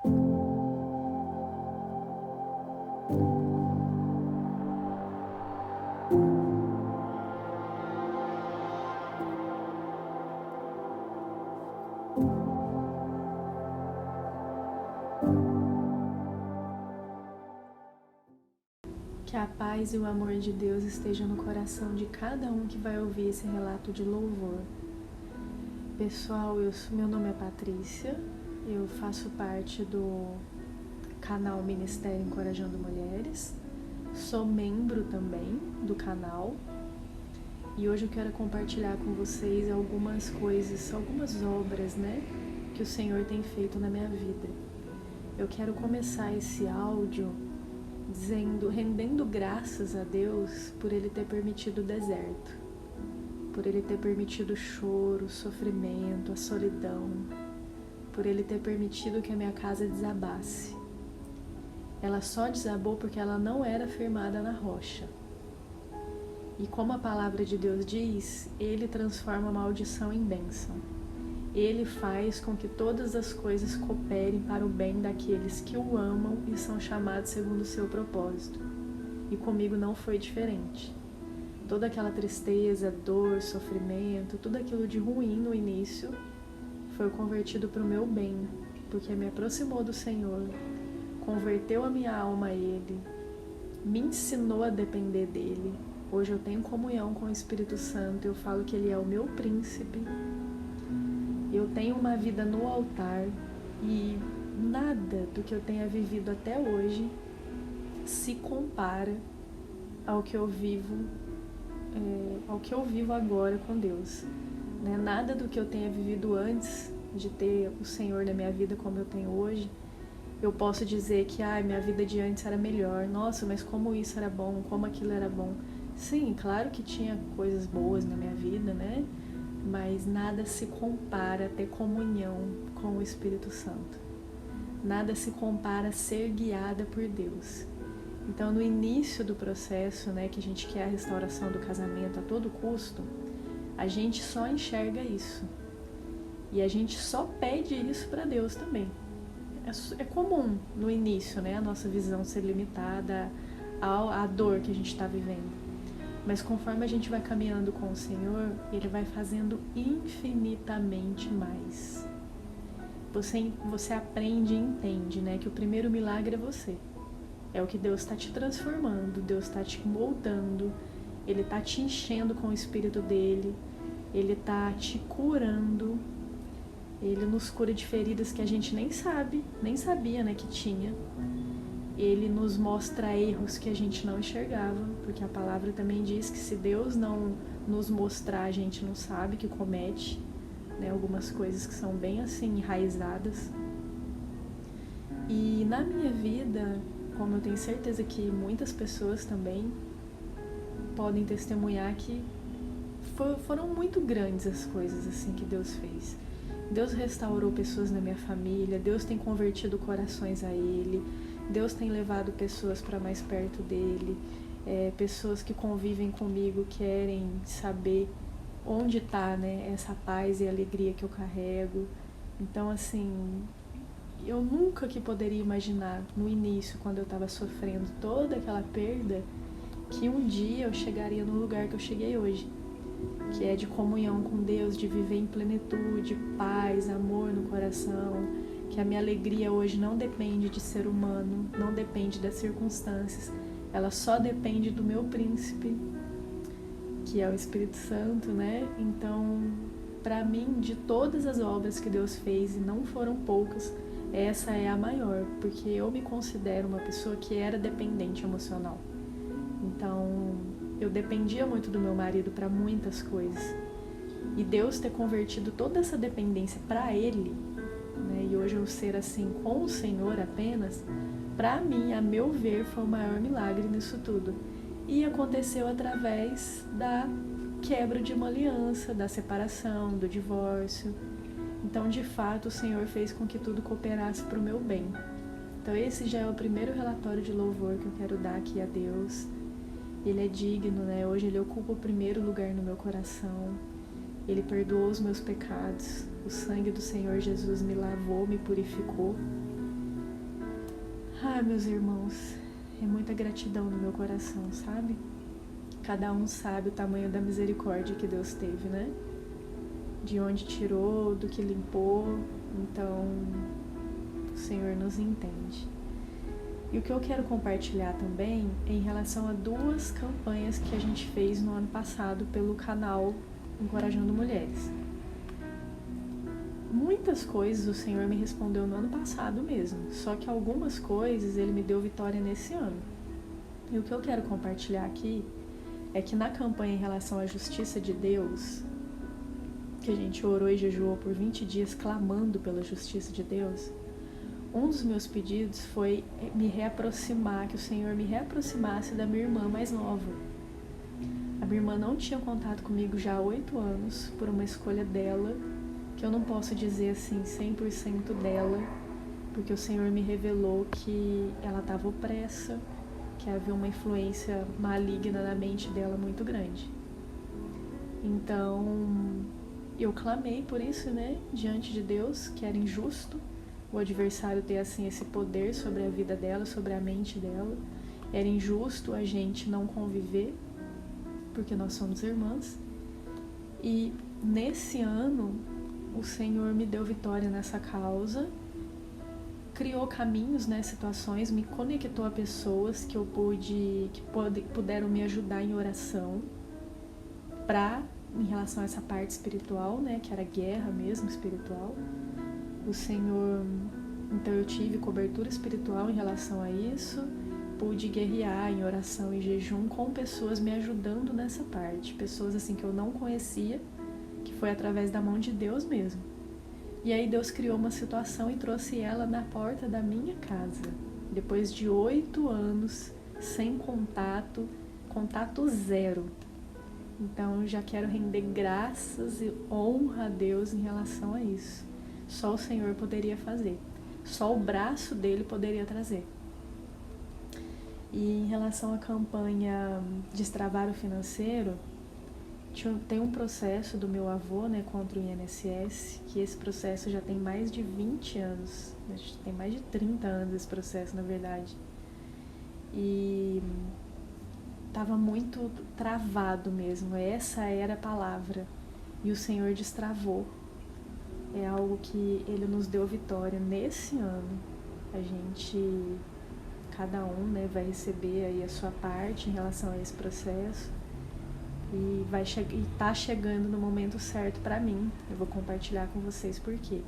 Que a paz e o amor de Deus estejam no coração de cada um que vai ouvir esse relato de louvor. Pessoal, meu nome é Patrícia, eu faço parte do canal Ministério Encorajando Mulheres, sou membro também do canal e hoje eu quero compartilhar com vocês algumas coisas, algumas obras, que o Senhor tem feito na minha vida. Eu quero começar esse áudio rendendo graças a Deus por Ele ter permitido o deserto, por Ele ter permitido o choro, o sofrimento, a solidão, por Ele ter permitido que a minha casa desabasse. Ela só desabou porque ela não era firmada na rocha. E como a palavra de Deus diz, Ele transforma a maldição em bênção. Ele faz com que todas as coisas cooperem para o bem daqueles que o amam e são chamados segundo o seu propósito. E comigo não foi diferente. Toda aquela tristeza, dor, sofrimento, tudo aquilo de ruim no início foi convertido para o meu bem, porque me aproximou do Senhor, converteu a minha alma a Ele, me ensinou a depender dEle. Hoje eu tenho comunhão com o Espírito Santo, eu falo que Ele é o meu príncipe. Eu tenho uma vida no altar e nada do que eu tenha vivido até hoje se compara ao que eu vivo, agora com Deus. Nada do que eu tenha vivido antes de ter o Senhor na minha vida como eu tenho hoje, eu posso dizer que minha vida de antes era melhor. Nossa, mas como isso era bom, como aquilo era bom. Sim, claro que tinha coisas boas na minha vida, mas nada se compara a ter comunhão com o Espírito Santo. Nada se compara a ser guiada por Deus. Então, no início do processo, que a gente quer a restauração do casamento a todo custo, a gente só enxerga isso. E a gente só pede isso para Deus também. É comum, no início, a nossa visão ser limitada à dor que a gente está vivendo. Mas conforme a gente vai caminhando com o Senhor, Ele vai fazendo infinitamente mais. Você aprende e entende, que o primeiro milagre é você. É o que Deus está te transformando, Deus está te moldando, Ele está te enchendo com o Espírito dEle, Ele está te curando, Ele nos cura de feridas que a gente nem sabia, que tinha. Ele nos mostra erros que a gente não enxergava, porque a palavra também diz que se Deus não nos mostrar, a gente não sabe que comete, algumas coisas que são bem assim enraizadas. E na minha vida, como eu tenho certeza que muitas pessoas também podem testemunhar, que foram muito grandes as coisas assim que Deus fez. Deus restaurou pessoas na minha família, Deus tem convertido corações a Ele, Deus tem levado pessoas para mais perto dEle, pessoas que convivem comigo querem saber onde está, essa paz e alegria que eu carrego. Então, assim, eu nunca que poderia imaginar no início, quando eu estava sofrendo toda aquela perda, que um dia eu chegaria no lugar que eu cheguei hoje, que é de comunhão com Deus, de viver em plenitude, paz, amor no coração, que a minha alegria hoje não depende de ser humano, não depende das circunstâncias, ela só depende do meu príncipe, que é o Espírito Santo, Então, para mim, de todas as obras que Deus fez, e não foram poucas, essa é a maior, porque eu me considero uma pessoa que era dependente emocional. Então, eu dependia muito do meu marido para muitas coisas. E Deus ter convertido toda essa dependência para Ele, e hoje eu ser assim com o Senhor apenas, para mim, a meu ver, foi o maior milagre nisso tudo. E aconteceu através da quebra de uma aliança, da separação, do divórcio. Então, de fato, o Senhor fez com que tudo cooperasse para o meu bem. Então, esse já é o primeiro relatório de louvor que eu quero dar aqui a Deus. Ele é digno, Hoje Ele ocupa o primeiro lugar no meu coração. Ele perdoou os meus pecados. O sangue do Senhor Jesus me lavou, me purificou. Ai, meus irmãos, é muita gratidão no meu coração, sabe? Cada um sabe o tamanho da misericórdia que Deus teve, né? De onde tirou, do que limpou. Então, o Senhor nos entende. E o que eu quero compartilhar também é em relação a 2 campanhas que a gente fez no ano passado pelo canal Encorajando Mulheres. Muitas coisas o Senhor me respondeu no ano passado mesmo, só que algumas coisas Ele me deu vitória nesse ano. E o que eu quero compartilhar aqui é que na campanha em relação à justiça de Deus, que a gente orou e jejuou por 20 dias clamando pela justiça de Deus, um dos meus pedidos foi me reaproximar, que o Senhor me reaproximasse da minha irmã mais nova. A minha irmã não tinha contato comigo já há 8 anos, por uma escolha dela, que eu não posso dizer assim 100% dela, porque o Senhor me revelou que ela estava opressa, que havia uma influência maligna na mente dela muito grande. Então, eu clamei por isso, né, diante de Deus, que era injusto o adversário ter assim esse poder sobre a vida dela, sobre a mente dela. Era injusto a gente não conviver, porque nós somos irmãs. E nesse ano, o Senhor me deu vitória nessa causa, criou caminhos, né, situações, me conectou a pessoas que puderam me ajudar em oração em relação a essa parte espiritual, né, que era guerra mesmo espiritual. O Senhor, então eu tive cobertura espiritual em relação a isso, pude guerrear em oração e jejum com pessoas me ajudando nessa parte, pessoas assim que eu não conhecia, que foi através da mão de Deus mesmo. E aí Deus criou uma situação e trouxe ela na porta da minha casa, depois de 8 anos sem contato zero. Então eu já quero render graças e honra a Deus em relação a isso. Só o Senhor poderia fazer, só o braço dele poderia trazer. E em relação à campanha Destravar o Financeiro, tem um processo do meu avô, né, contra o INSS, que esse processo já tem mais de 20 anos, tem mais de 30 anos esse processo, na verdade. E estava muito travado mesmo, essa era a palavra, e o Senhor destravou. É algo que Ele nos deu vitória nesse ano. A gente, cada um, né, vai receber aí a sua parte em relação a esse processo. E tá chegando no momento certo para mim. Eu vou compartilhar com vocês por quê.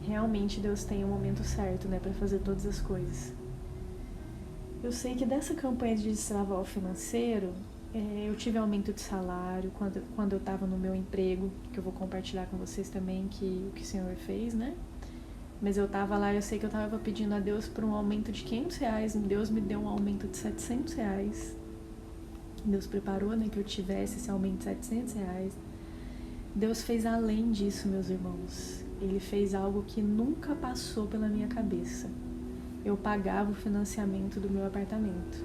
Realmente Deus tem um momento certo, né, para fazer todas as coisas. Eu sei que dessa campanha de destravar o financeiro, eu tive aumento de salário quando eu estava no meu emprego, que eu vou compartilhar com vocês também o que o Senhor fez, né? Mas eu estava lá, eu sei que eu estava pedindo a Deus por um aumento de R$500, Deus me deu um aumento de R$700. Deus preparou, né, que eu tivesse esse aumento de R$700. Deus fez além disso, meus irmãos. Ele fez algo que nunca passou pela minha cabeça. Eu pagava o financiamento do meu apartamento.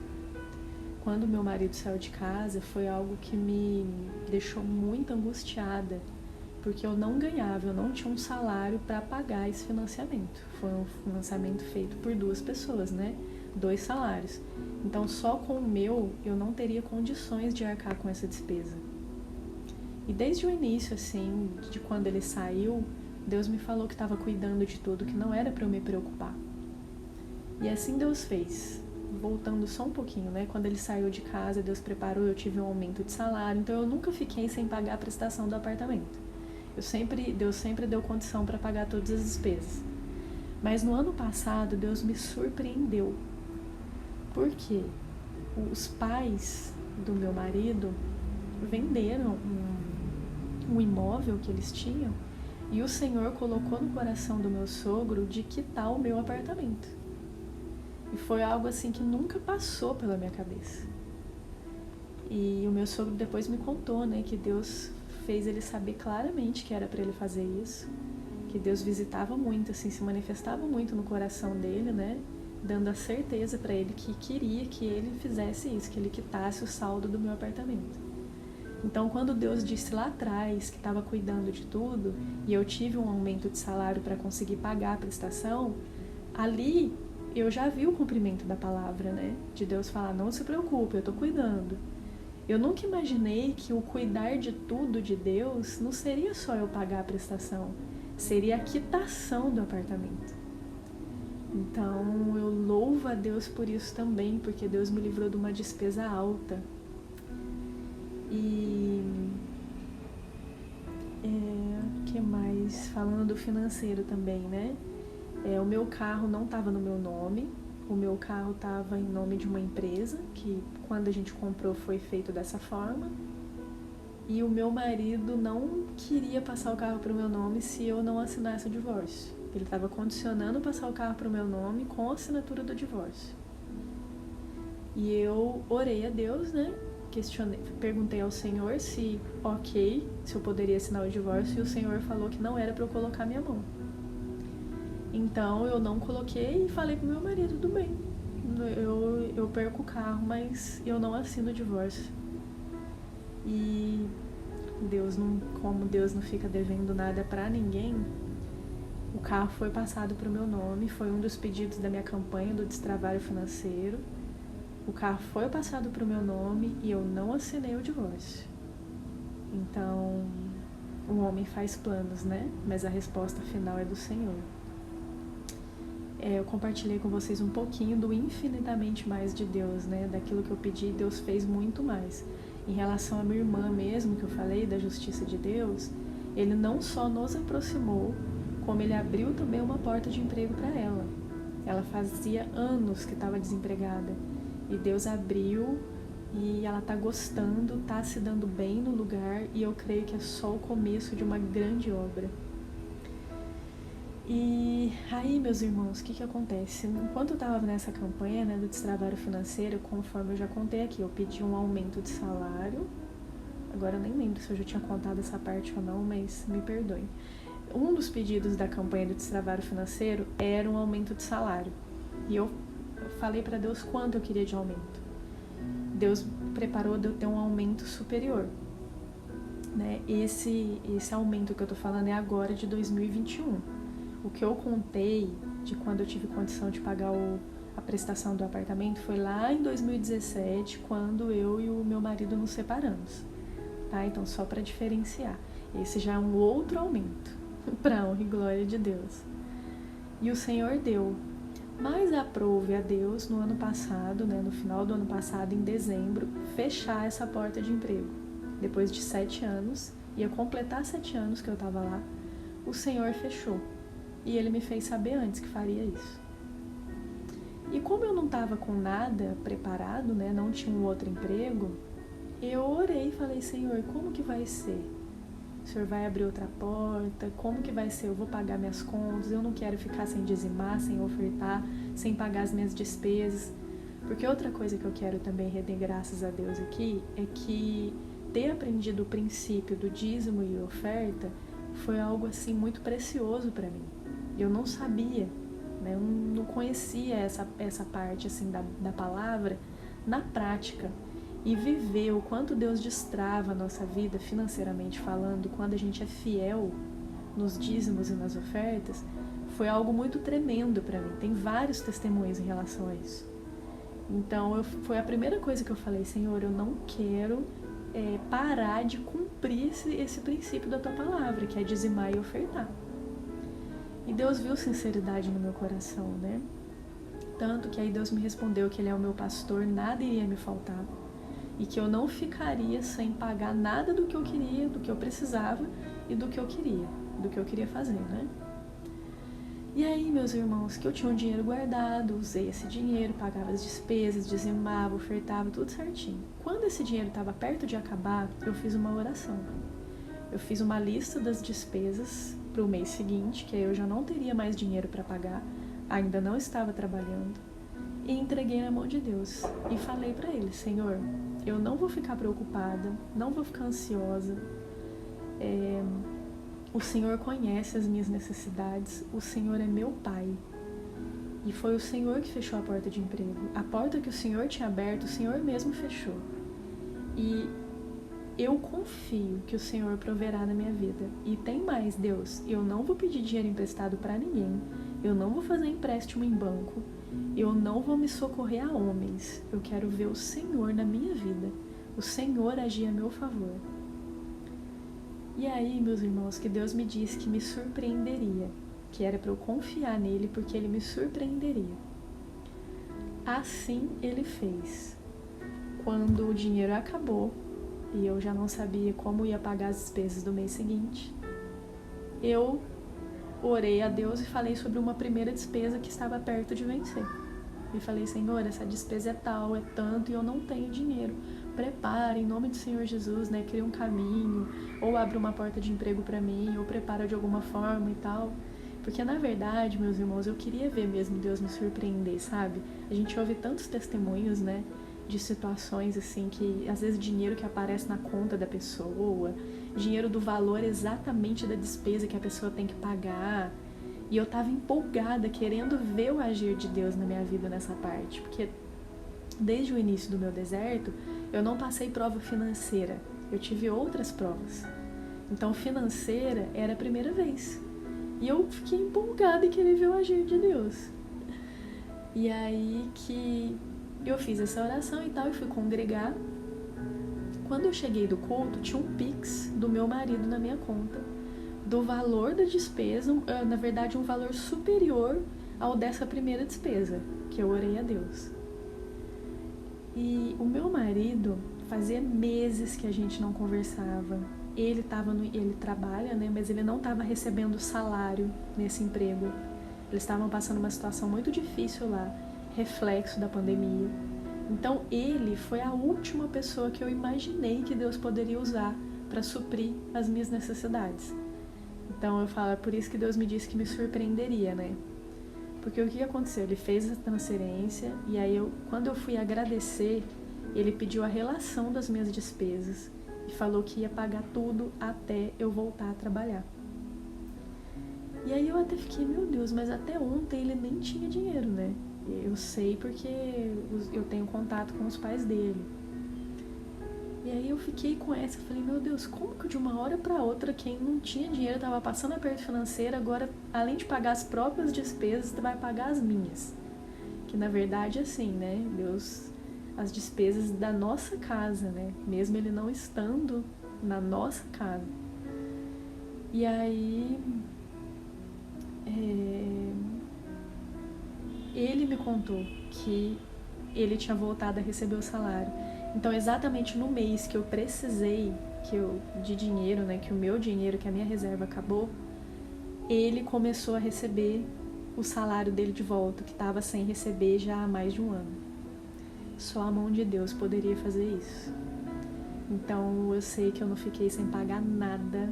Quando meu marido saiu de casa, foi algo que me deixou muito angustiada, porque eu não ganhava, eu não tinha um salário para pagar esse financiamento. Foi um financiamento feito por 2 pessoas, né? 2 salários. Então, só com o meu, eu não teria condições de arcar com essa despesa. E desde o início, assim, de quando ele saiu, Deus me falou que estava cuidando de tudo, que não era para eu me preocupar. E assim Deus fez. Voltando só um pouquinho, né? Quando ele saiu de casa, Deus preparou, eu tive um aumento de salário, então eu nunca fiquei sem pagar a prestação do apartamento. Deus sempre deu condição para pagar todas as despesas. Mas no ano passado, Deus me surpreendeu. Por quê? Os pais do meu marido venderam um imóvel que eles tinham e o Senhor colocou no coração do meu sogro de quitar o meu apartamento. E foi algo assim que nunca passou pela minha cabeça. E o meu sogro depois me contou, né, que Deus fez ele saber claramente que era para ele fazer isso, que Deus visitava muito, assim, se manifestava muito no coração dele, né, dando a certeza para ele que queria que ele fizesse isso, que ele quitasse o saldo do meu apartamento. Então, quando Deus disse lá atrás que estava cuidando de tudo e eu tive um aumento de salário para conseguir pagar a prestação, ali eu já vi o cumprimento da palavra, né? De Deus falar, não se preocupe, eu tô cuidando. Eu nunca imaginei que o cuidar de tudo de Deus não seria só eu pagar a prestação, seria a quitação do apartamento. Então eu louvo a Deus por isso também, porque Deus me livrou de uma despesa alta. E que mais? Falando do financeiro também, né? O meu carro não estava no meu nome, o meu carro estava em nome de uma empresa, que quando a gente comprou foi feito dessa forma. E o meu marido não queria passar o carro para o meu nome se eu não assinasse o divórcio. Ele estava condicionando passar o carro para o meu nome com a assinatura do divórcio. E eu orei a Deus, né? Perguntei ao Senhor se eu poderia assinar o divórcio, e o Senhor falou que não era para eu colocar minha mão. Então eu não coloquei e falei pro meu marido, tudo bem, eu perco o carro, mas eu não assino o divórcio. E como Deus não fica devendo nada pra ninguém, o carro foi passado pro meu nome, foi um dos pedidos da minha campanha do Destravar Financeiro. O carro foi passado pro meu nome e eu não assinei o divórcio. Então, o homem faz planos, né? Mas a resposta final é do Senhor. Eu compartilhei com vocês um pouquinho do infinitamente mais de Deus, né? Daquilo que eu pedi, Deus fez muito mais. Em relação à minha irmã mesmo, que eu falei, da justiça de Deus, Ele não só nos aproximou, como Ele abriu também uma porta de emprego para ela. Ela fazia anos que estava desempregada. E Deus abriu e ela está gostando, está se dando bem no lugar, e eu creio que é só o começo de uma grande obra. E aí, meus irmãos, o que acontece? Enquanto eu estava nessa campanha, né, do Destravar Financeiro, conforme eu já contei aqui, eu pedi um aumento de salário. Agora eu nem lembro se eu já tinha contado essa parte ou não, mas me perdoem. Um dos pedidos da campanha do Destravar Financeiro era um aumento de salário. E eu falei para Deus quanto eu queria de aumento. Deus preparou de eu ter um aumento superior, né? Esse aumento que eu tô falando é agora de 2021. O que eu contei de quando eu tive condição de pagar a prestação do apartamento foi lá em 2017, quando eu e o meu marido nos separamos, tá? Então, só para diferenciar, esse já é um outro aumento, para honra e glória de Deus. E o Senhor deu. Mas aprove a Deus no ano passado, né, no final do ano passado, em dezembro, fechar essa porta de emprego. Depois de 7 anos, ia completar 7 anos que eu estava lá, o Senhor fechou. E Ele me fez saber antes que faria isso. E como eu não estava com nada preparado, né, não tinha um outro emprego, eu orei e falei, Senhor, como que vai ser? O Senhor vai abrir outra porta? Como que vai ser? Eu vou pagar minhas contas? Eu não quero ficar sem dizimar, sem ofertar, sem pagar as minhas despesas. Porque outra coisa que eu quero também render graças a Deus aqui é que ter aprendido o princípio do dízimo e oferta foi algo assim muito precioso para mim. Eu não sabia, né? Eu não conhecia essa parte assim da palavra na prática. E viver o quanto Deus destrava a nossa vida financeiramente falando, quando a gente é fiel nos dízimos e nas ofertas, foi algo muito tremendo para mim. Tem vários testemunhos em relação a isso. Então, foi a primeira coisa que eu falei, Senhor, eu não quero parar de cumprir esse princípio da Tua palavra, que é dizimar e ofertar. E Deus viu sinceridade no meu coração, né? Tanto que aí Deus me respondeu que Ele é o meu pastor, nada iria me faltar. E que eu não ficaria sem pagar nada do que eu queria, do que eu precisava e do que eu queria fazer, né? E aí, meus irmãos, que eu tinha um dinheiro guardado, usei esse dinheiro, pagava as despesas, dizimava, ofertava, tudo certinho. Quando esse dinheiro estava perto de acabar, eu fiz uma oração. Eu fiz uma lista das despesas para o mês seguinte, que aí eu já não teria mais dinheiro para pagar, ainda não estava trabalhando, e entreguei na mão de Deus. E falei para Ele, Senhor, eu não vou ficar preocupada, não vou ficar ansiosa. O Senhor conhece as minhas necessidades, o Senhor é meu Pai. E foi o Senhor que fechou a porta de emprego. A porta que o Senhor tinha aberto, o Senhor mesmo fechou. E eu confio que o Senhor proverá na minha vida. E tem mais, Deus, eu não vou pedir dinheiro emprestado para ninguém, eu não vou fazer empréstimo em banco, eu não vou me socorrer a homens, eu quero ver o Senhor na minha vida, o Senhor agir a meu favor. E aí, meus irmãos, que Deus me disse que me surpreenderia, que era para eu confiar nele porque ele me surpreenderia. Assim ele fez. Quando o dinheiro acabou e eu já não sabia como ia pagar as despesas do mês seguinte, eu orei a Deus e falei sobre uma primeira despesa que estava perto de vencer. E falei: Senhor, essa despesa é tal, é tanto, e eu não tenho dinheiro. Prepara, em nome do Senhor Jesus, né? Cria um caminho, ou abre uma porta de emprego para mim, ou prepara de alguma forma e tal. Porque, na verdade, meus irmãos, eu queria ver mesmo Deus me surpreender, sabe? A gente ouve tantos testemunhos, né? De situações, assim, que às vezes dinheiro que aparece na conta da pessoa, dinheiro do valor exatamente da despesa que a pessoa tem que pagar. E eu tava empolgada, querendo ver o agir de Deus na minha vida nessa parte. Porque desde o início do meu deserto, eu não passei prova financeira. Eu tive outras provas. Então, financeira era a primeira vez. E eu fiquei empolgada em querer ver o agir de Deus. E aí que eu fiz essa oração e tal, e fui congregar. Quando eu cheguei do culto, tinha um Pix do meu marido na minha conta, do valor da despesa, na verdade um valor superior ao dessa primeira despesa, que eu orei a Deus. E o meu marido, fazia meses que a gente não conversava. Ele trabalha, né, mas ele não estava recebendo salário nesse emprego. Eles estavam passando uma situação muito difícil lá, reflexo da pandemia. Então ele foi a última pessoa que eu imaginei que Deus poderia usar para suprir as minhas necessidades. Então eu falo, é por isso que Deus me disse que me surpreenderia, né? Porque o que aconteceu? Ele fez a transferência e aí quando eu fui agradecer, ele pediu a relação das minhas despesas e falou que ia pagar tudo até eu voltar a trabalhar. E aí eu até fiquei, meu Deus, mas até ontem ele nem tinha dinheiro, né? Eu sei porque eu tenho contato com os pais dele. E aí eu fiquei com essa, falei, meu Deus, como que de uma hora para outra quem não tinha dinheiro, estava passando aperto financeiro, agora além de pagar as próprias despesas, vai pagar as minhas. Que na verdade é assim, né? Deus, as despesas da nossa casa, né? Mesmo ele não estando na nossa casa. E aí ele me contou que ele tinha voltado a receber o salário. Então, exatamente no mês que eu precisei de dinheiro, né, que o meu dinheiro, que a minha reserva acabou, ele começou a receber o salário dele de volta, que estava sem receber já há mais de um ano. Só a mão de Deus poderia fazer isso. Então, eu sei que eu não fiquei sem pagar nada,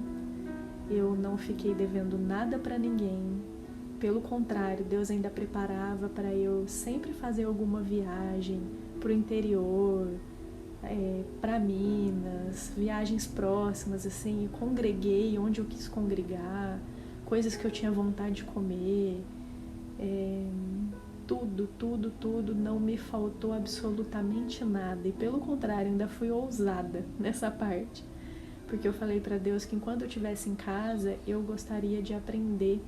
eu não fiquei devendo nada para ninguém. Pelo contrário, Deus ainda preparava para eu sempre fazer alguma viagem para o interior, para Minas, viagens próximas, assim, eu congreguei onde eu quis congregar, coisas que eu tinha vontade de comer, tudo, não me faltou absolutamente nada. E pelo contrário, ainda fui ousada nessa parte, porque eu falei para Deus que enquanto eu estivesse em casa, eu gostaria de aprender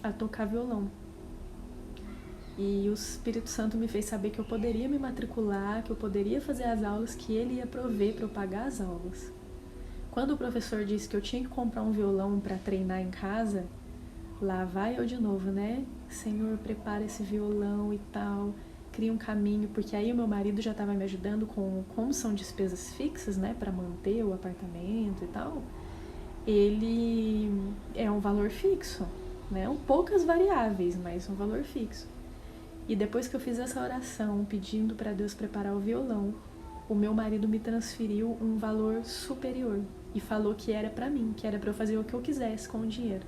a tocar violão. E o Espírito Santo me fez saber que eu poderia me matricular, que eu poderia fazer as aulas, que ele ia prover para eu pagar as aulas. Quando o professor disse que eu tinha que comprar um violão para treinar em casa, lá vai eu de novo, né? Senhor, prepara esse violão e tal, cria um caminho, porque aí o meu marido já estava me ajudando como são despesas fixas, né, para manter o apartamento e tal. Ele é um valor fixo, né? Poucas variáveis, mas um valor fixo. E depois que eu fiz essa oração pedindo para Deus preparar o violão, o meu marido me transferiu um valor superior e falou que era para mim, que era para eu fazer o que eu quisesse com o dinheiro.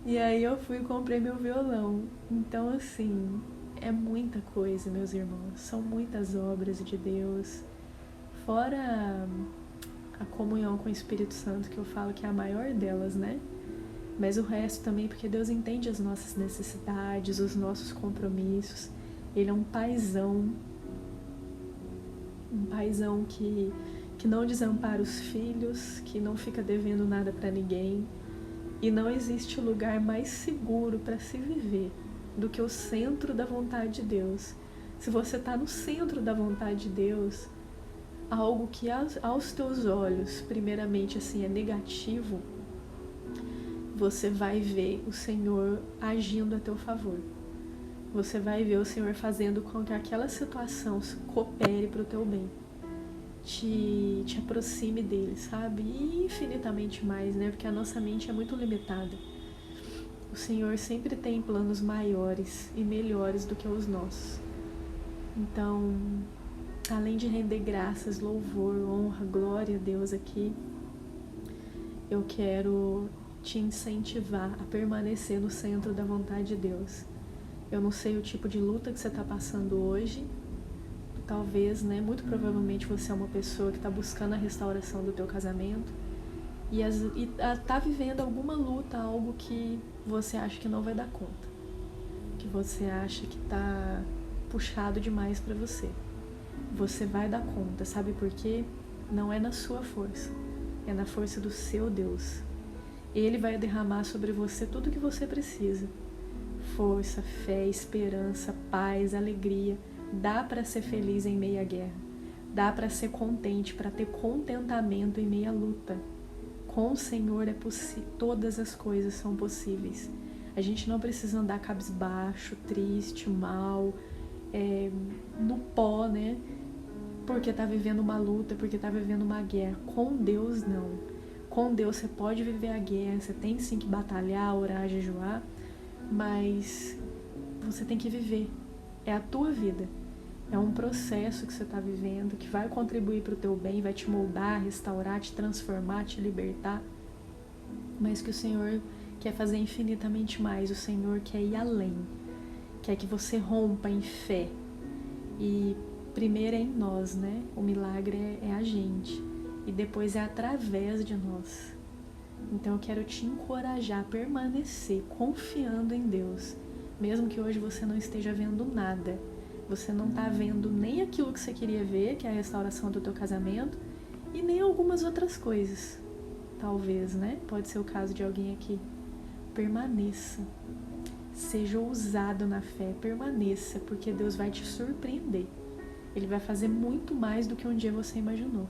E aí eu fui e comprei meu violão. Então, assim, é muita coisa, meus irmãos. São muitas obras de Deus. Fora a comunhão com o Espírito Santo, que eu falo que é a maior delas, né? Mas o resto também, porque Deus entende as nossas necessidades, os nossos compromissos. Ele é um paizão que não desampara os filhos, que não fica devendo nada para ninguém. E não existe lugar mais seguro para se viver do que o centro da vontade de Deus. Se você está no centro da vontade de Deus, algo que aos teus olhos, primeiramente assim, é negativo, você vai ver o Senhor agindo a teu favor. Você vai ver o Senhor fazendo com que aquela situação coopere para o teu bem. Te aproxime dele, sabe? E infinitamente mais, né? Porque a nossa mente é muito limitada. O Senhor sempre tem planos maiores e melhores do que os nossos. Então, além de render graças, louvor, honra, glória a Deus aqui, eu quero te incentivar a permanecer no centro da vontade de Deus. Eu não sei o tipo de luta que você está passando hoje. Talvez, né, muito provavelmente você é uma pessoa que está buscando a restauração do teu casamento e está vivendo alguma luta, algo que você acha que não vai dar conta, que você acha que está puxado demais para você. Você vai dar conta, sabe por quê? Não é na sua força, é na força do seu Deus. Ele vai derramar sobre você tudo o que você precisa. Força, fé, esperança, paz, alegria. Dá para ser feliz em meio à guerra. Dá para ser contente, para ter contentamento em meio à luta. Com o Senhor é possível, todas as coisas são possíveis. A gente não precisa andar cabisbaixo, triste, mal, no pó, né? Porque tá vivendo uma luta, porque tá vivendo uma guerra. Com Deus, não. Com Deus você pode viver a guerra, você tem sim que batalhar, orar, jejuar, mas você tem que viver. É a tua vida. É um processo que você está vivendo, que vai contribuir para o teu bem, vai te moldar, restaurar, te transformar, te libertar, mas que o Senhor quer fazer infinitamente mais. O Senhor quer ir além, quer que você rompa em fé. E primeiro é em nós, né? O milagre é a gente, e depois é através de nós. Então eu quero te encorajar a permanecer confiando em Deus, mesmo que hoje você não esteja vendo nada. Você não está vendo nem aquilo que você queria ver, que é a restauração do teu casamento, e nem algumas outras coisas. Talvez, né? Pode ser o caso de alguém aqui. Permaneça. Seja ousado na fé. Permaneça, porque Deus vai te surpreender. Ele vai fazer muito mais do que um dia você imaginou.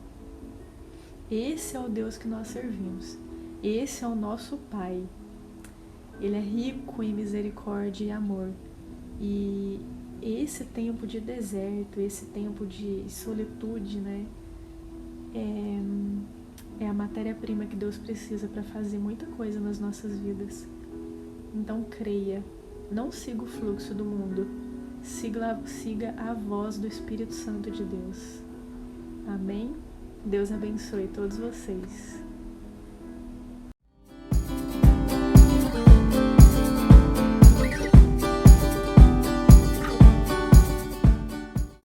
Esse é o Deus que nós servimos. Esse é o nosso Pai. Ele é rico em misericórdia e amor. E esse tempo de deserto, esse tempo de solitude, né, é a matéria-prima que Deus precisa para fazer muita coisa nas nossas vidas. Então creia, não siga o fluxo do mundo, siga a voz do Espírito Santo de Deus. Amém? Deus abençoe todos vocês.